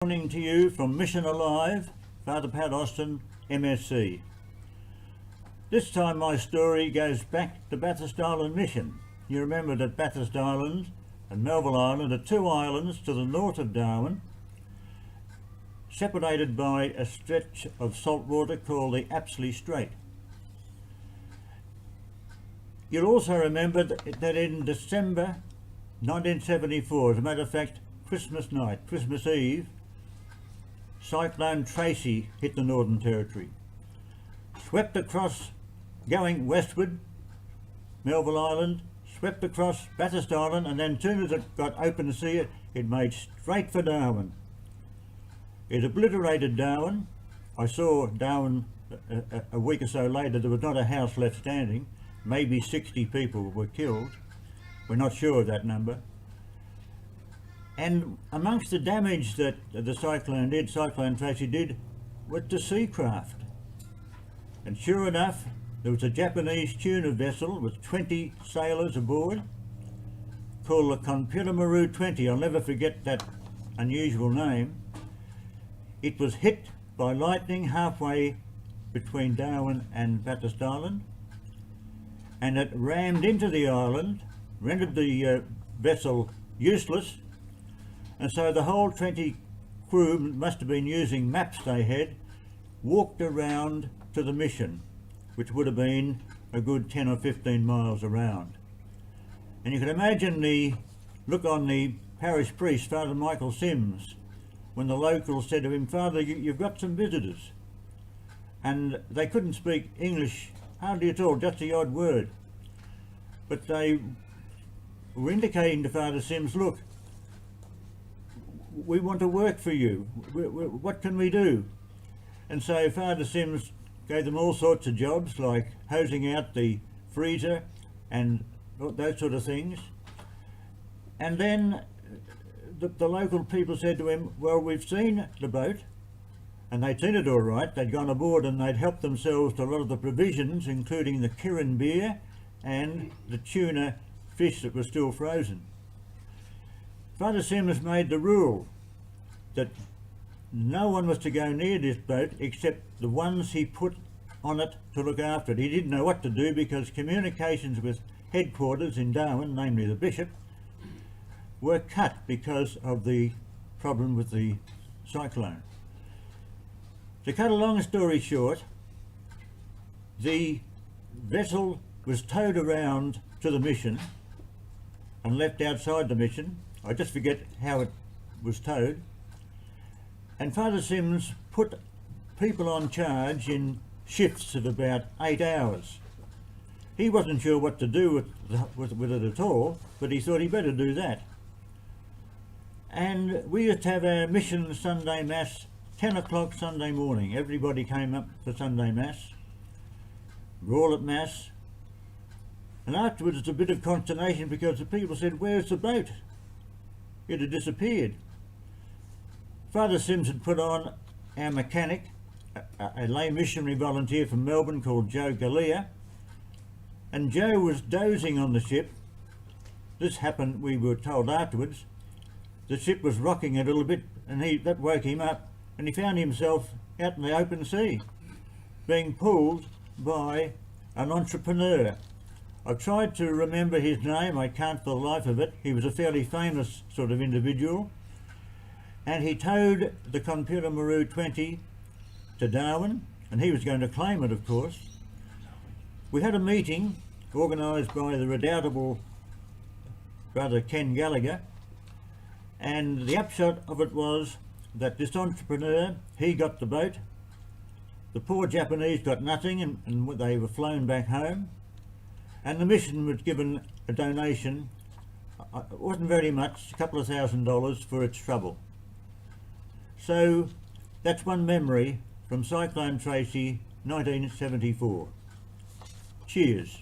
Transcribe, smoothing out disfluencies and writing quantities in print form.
Morning to you from Mission Alive, Father Pat Austin, MSC. This time my story goes back to Bathurst Island Mission. You remember that Bathurst Island and Melville Island are two islands to the north of Darwin, separated by a stretch of salt water called the Apsley Strait. You'll also remember that in December 1974, as a matter of fact, Christmas night, Christmas Eve, Cyclone Tracy hit the Northern Territory, swept across, going westward, Melville Island, swept across Bathurst Island, and then as soon as it got open sea, it made straight for Darwin. It obliterated Darwin. I saw Darwin a week or so later. There was not a house left standing. Maybe 60 people were killed. We're not sure of that number. And amongst the damage that the Cyclone Tracy did, was the seacraft. And sure enough, there was a Japanese tuna vessel with 20 sailors aboard, called the Konpiramaru 20. I'll never forget that unusual name. It was hit by lightning halfway between Darwin and Bathurst Island, and it rammed into the island, rendered the vessel useless. And so the whole 20 crew must have been using maps they had, walked around to the mission, which would have been a good 10 or 15 miles around. And you can imagine the look on the parish priest, Father Michael Sims, when the locals said to him, "Father, you've got some visitors." And they couldn't speak English hardly at all, just the odd word. But they were indicating to Father Sims, "Look, we want to work for you. What can we do?" And so Father Sims gave them all sorts of jobs, like hosing out the freezer and those sort of things. And then the local people said to him, "Well, we've seen the boat," and they'd seen it all right. They'd gone aboard and they'd helped themselves to a lot of the provisions, including the Kirin beer and the tuna fish that was still frozen. Father Sims made the rule that no one was to go near this boat except the ones he put on it to look after it. He didn't know what to do because communications with headquarters in Darwin, namely the bishop, were cut because of the problem with the cyclone. To cut a long story short, the vessel was towed around to the mission and left outside the mission. I just forget how it was towed. And Father Sims put people on charge in shifts of about 8 hours. He wasn't sure what to do with it at all, but he thought he better do that. And we used to have our mission Sunday Mass, 10 o'clock Sunday morning. Everybody came up for Sunday Mass. We're all at Mass. And afterwards it's a bit of consternation because the people said, "Where's the boat?" It had disappeared. Father Sims had put on our mechanic, a lay missionary volunteer from Melbourne called Joe Galea, and Joe was dozing on the ship. This happened, we were told afterwards. The ship was rocking a little bit and that woke him up, and he found himself out in the open sea, being pulled by an entrepreneur. I've tried to remember his name, I can't for the life of it. He was a fairly famous sort of individual, and he towed the Konpiramaru 20 to Darwin, and he was going to claim it, of course. We had a meeting organised by the redoubtable Brother Ken Gallagher, and the upshot of it was that this entrepreneur, he got the boat, the poor Japanese got nothing, and they were flown back home. And the mission was given a donation, it wasn't very much, a couple of $1,000 for its trouble. So that's one memory from Cyclone Tracy, 1974. Cheers.